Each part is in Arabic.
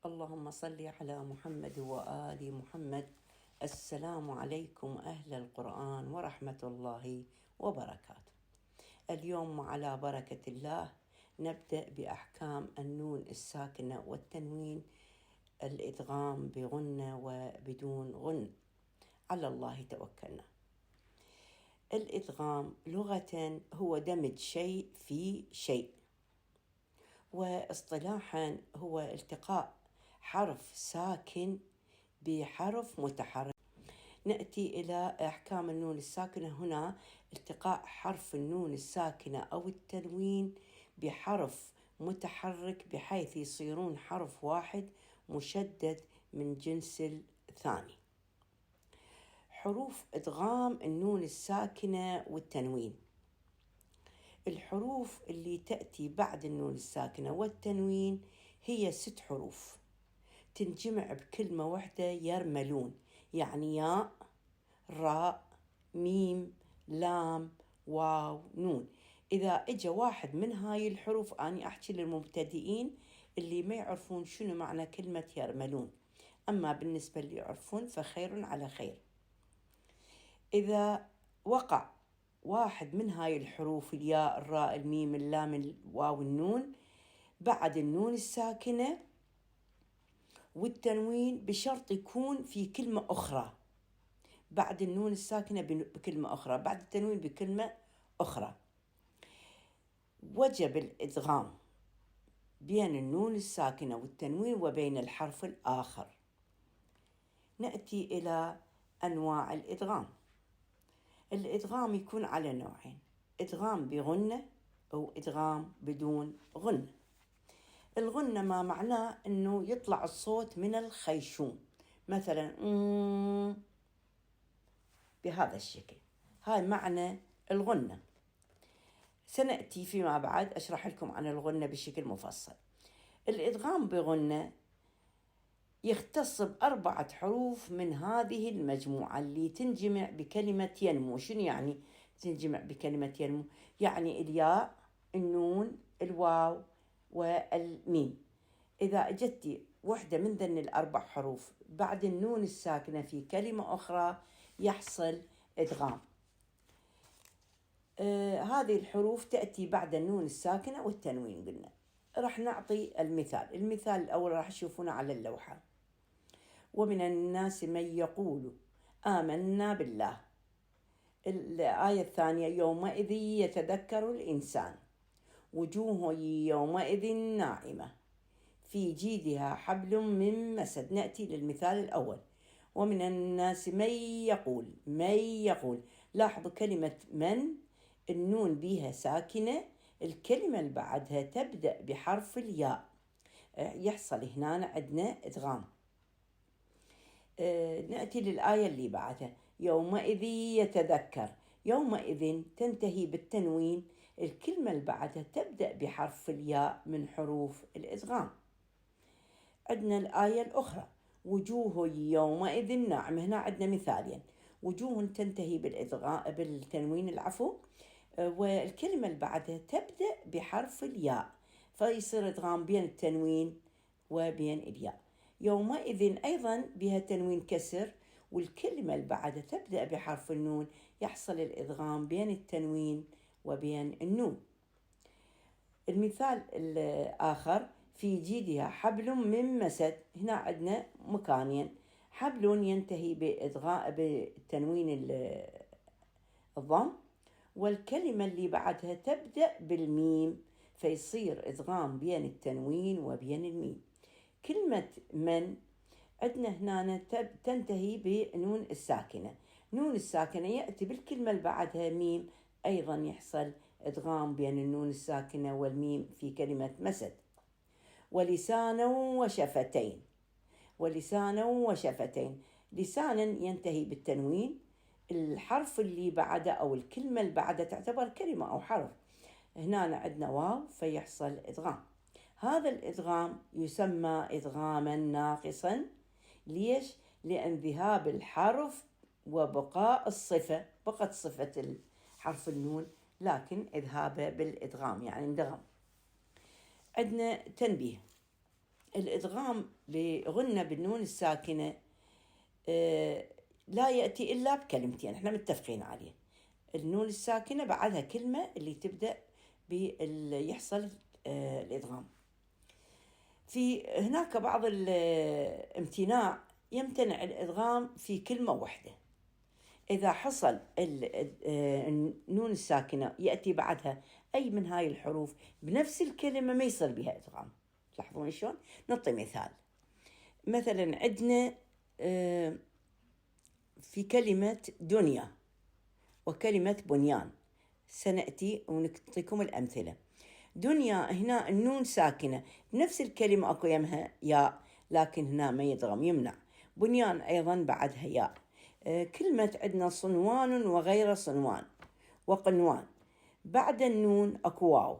اللهم صل على محمد وآل محمد. السلام عليكم أهل القرآن ورحمة الله وبركاته. اليوم على بركة الله نبدأ بأحكام النون الساكنة والتنوين، الإدغام بغنة وبدون غن. على الله توكلنا. الإدغام لغة هو دمج شيء في شيء، واصطلاحا هو التقاء حرف ساكن بحرف متحرك. نأتي إلى أحكام النون الساكنة. هنا التقاء حرف النون الساكنة أو التنوين بحرف متحرك بحيث يصيرون حرف واحد مشدد من جنس الثاني. حروف إدغام النون الساكنة والتنوين. الحروف اللي تأتي بعد النون الساكنة والتنوين هي 6 حروف تنجمع بكلمة واحدة، يرملون، يعني ياء، راء، ميم، لام، واو، نون. إذا اجى واحد من هاي الحروف، أنا أحكي للمبتدئين اللي ما يعرفون شنو معنى كلمة يرملون، أما بالنسبة اللي يعرفون فخير على خير. إذا وقع واحد من هاي الحروف، الياء، الراء، الميم، اللام، الواو، النون، بعد النون الساكنة والتنوين، بشرط يكون في كلمة أخرى بعد النون الساكنة بكلمة أخرى، بعد التنوين بكلمة أخرى، وجب الإدغام بين النون الساكنة والتنوين وبين الحرف الآخر. نأتي إلى أنواع الإدغام. الإدغام يكون على نوعين: إدغام بغنة أو إدغام بدون غنة. الغنة ما معناه أنه يطلع الصوت من الخيشوم، مثلا بهذا الشكل، هاي معنى الغنة. سنأتي فيما بعد أشرح لكم عن الغنة بشكل مفصل. الإدغام بغنة يختص ب4 حروف من هذه المجموعة اللي تنجمع بكلمة ينمو. شنو يعني تنجمع بكلمة ينمو؟ يعني الياء، النون، الواو، والميم. إذا أجتي وحدة من ذن ال4 حروف بعد النون الساكنة في كلمة أخرى يحصل إدغام. هذه الحروف تأتي بعد النون الساكنة والتنوين. قلنا راح نعطي المثال الأول راح تشوفونه على اللوحة: ومن الناس من يقول آمنا بالله. الآية الثانية: يومئذ يتذكر الإنسان، وجوه يومئذ ناعمة، في جيدها حبل من مسد. نأتي للمثال الأول: ومن الناس من يقول. لاحظوا كلمة من النون بها ساكنة، الكلمة اللي بعدها تبدأ بحرف الياء، يحصل هنا عندنا إدغام. نأتي للآية اللي بعدها: يومئذ يتذكر. يومئذ تنتهي بالتنوين، الكلمة اللي بعدها تبدأ بحرف الياء من حروف الإدغام. عندنا الآية الأخرى: وجوه يومئذ ناعمة. هنا عندنا مثالين: وجوه تنتهي بالتنوين والكلمة اللي بعدها تبدأ بحرف الياء، فيصير إدغام بين التنوين وبين الياء. يومئذ أيضا بها تنوين كسر، والكلمة اللي بعدها تبدأ بحرف النون، يحصل الإدغام بين التنوين وبين النون. المثال الآخر: في جيدها حبل من مسد. هنا عندنا مكانين: حبل ينتهي بتنوين الضم، والكلمة اللي بعدها تبدأ بالميم، فيصير إدغام بين التنوين وبين الميم. كلمة من عندنا هنا تنتهي بنون الساكنة. نون الساكنة يأتي بالكلمة اللي بعدها ميم، أيضا يحصل إدغام بين النون الساكنة والميم في كلمة مسد. ولسانا وشفتين. ولسانا وشفتين. لسانا ينتهي بالتنوين، الحرف اللي بعده أو الكلمة اللي بعده تعتبر كلمة أو حرف، هنا عندنا واو فيحصل إدغام. هذا الإدغام يسمى إدغاما ناقصا. ليش؟ لأن ذهاب الحرف وبقاء الصفة، بقت صفة حرف النون لكن إذهابه بالإدغام يعني اندغم. عندنا تنبيه: الإدغام بغنة بالنون الساكنة لا يأتي إلا بكلمتين احنا متفقين عليه. النون الساكنة بعدها كلمة اللي تبدأ يحصل الإدغام. في هناك بعض الامتناع، يمتنع الإدغام في كلمة واحدة. إذا حصل النون الساكنة يأتي بعدها أي من هاي الحروف بنفس الكلمة ما يصير بها إدغام. تلاحظون شلون؟ نعطي مثال. مثلا عندنا في كلمة دنيا وكلمة بنيان، سنأتي ونعطيكم الأمثلة. دنيا هنا النون ساكنة بنفس الكلمة أكو يمها ياء، لكن هنا ما يدغم يمنع. بنيان أيضا بعدها ياء. كلمة عندنا صنوان وغير صنوان وقنوان، بعد النون أكو واو،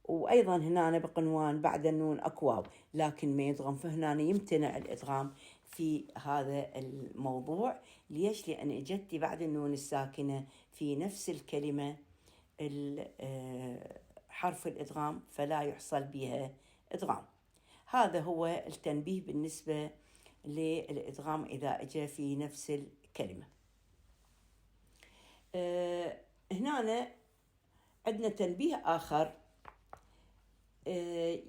وأيضا هنا بقنوان بعد النون أكو واو، لكن ما يدغم. فهنا يمتنع الإدغام في هذا الموضوع. ليش؟ لأن إجتي بعد النون الساكنة في نفس الكلمة حرف الإدغام، فلا يحصل بها إدغام. هذا هو التنبيه بالنسبة للإدغام إذا أجى في نفس الكلمة. هنا عندنا تنبيه آخر.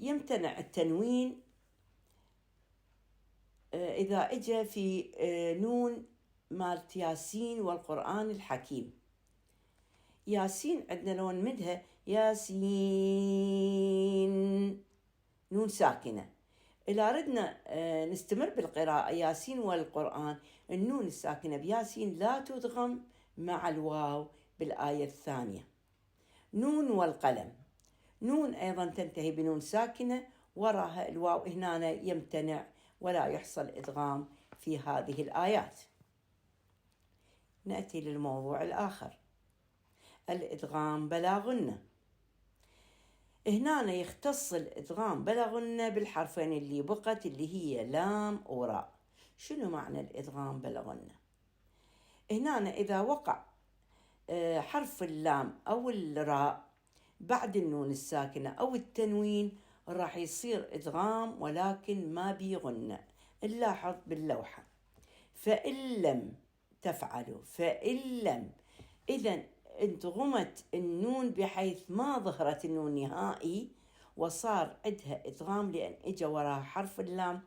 يمتنع التنوين إذا أجى في نون مالت ياسين والقرآن الحكيم. ياسين عندنا لو نمدها ياسين نون ساكنة. إذا ردنا نستمر بالقراءة ياسين والقرآن، النون الساكنة بياسين لا تدغم مع الواو بالآية الثانية. نون والقلم، نون أيضا تنتهي بنون ساكنة وراها الواو، هنا يمتنع ولا يحصل إدغام في هذه الآيات. نأتي للموضوع الآخر، الإدغام بلا غنة. هنا يختص الإدغام بلا غنة بالحرفين اللي بقت، اللي هي لام وراء. شنو معنى الإدغام بلا غنة؟ هنا إذا وقع حرف اللام أو الراء بعد النون الساكنة أو التنوين راح يصير إدغام، ولكن ما بي غنة. نلاحظ باللوحة فإن لم تفعلوا، فإن لم، إذن انتغمت النون بحيث ما ظهرت النون نهائي وصار عندها إدغام، لأن إجا وراها حرف اللام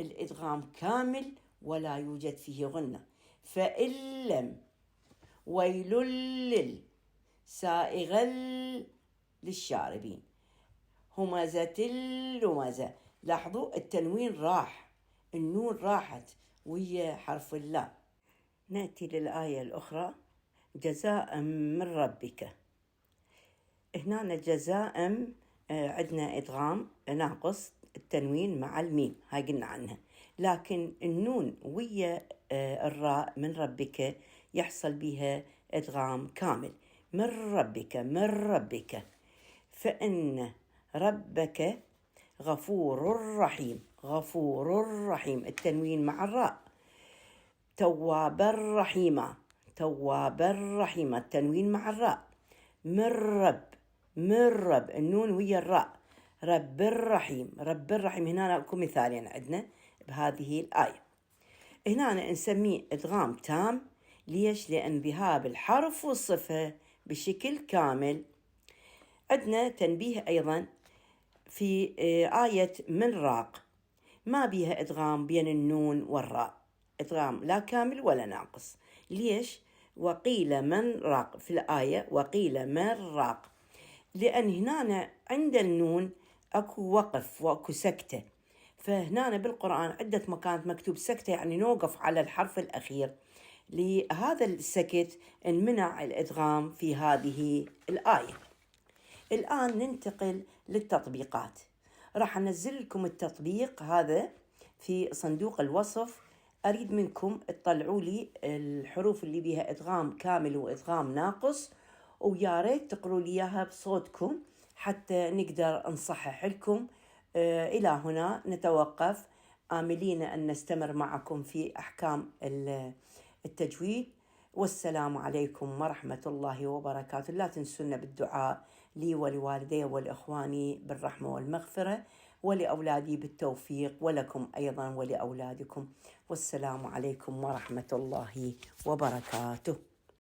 الإدغام كامل ولا يوجد فيه غنة. فإن لم ويل سائغ للشاربين همزة اللمزة. لاحظوا التنوين راح، النون راحت وهي حرف اللام. نأتي للآية الأخرى، جزاء من ربك. هنا جزاء عندنا إدغام ناقص التنوين مع الميم، هاي قلنا عنها، لكن النون ويا الراء من ربك يحصل بها إدغام كامل. من ربك، من ربك، فإن ربك غفور رحيم، غفور رحيم، التنوين مع الراء. توابا رحيما، توابا رحيما، التنوين مع الراء. من رب، من رب، النون ويا الراء. رب الرحيم، رب الرحيم. هنا اكو مثالين عندنا بهذه الآية. هنا نسميه إدغام تام. ليش؟ لأن ذهاب الحرف والصفة بشكل كامل. عندنا تنبيه أيضا في آية من راق، ما بيها إدغام بين النون والراء، إدغام لا كامل ولا ناقص. ليش؟ وقيل من راق في الآية، وقيل من راق، لأن هنا عند النون أكو وقف وأكو سكتة. فهنا بالقرآن عدة مكانات مكتوب سكتة، يعني نوقف على الحرف الأخير. لهذا السكت انمنع الإدغام في هذه الآية. الآن ننتقل للتطبيقات. راح أنزل لكم التطبيق هذا في صندوق الوصف. أريد منكم تطلعوا لي الحروف اللي بيها إدغام كامل وإدغام ناقص، ويا ريت تقروا لي إياها بصوتكم حتى نقدر نصحح لكم. إلى هنا نتوقف، آملين أن نستمر معكم في أحكام التجويد. والسلام عليكم ورحمة الله وبركاته. لا تنسونا بالدعاء لي ولوالدي والإخواني بالرحمة والمغفرة. ولأولادي بالتوفيق، ولكم أيضا ولأولادكم. والسلام عليكم ورحمة الله وبركاته.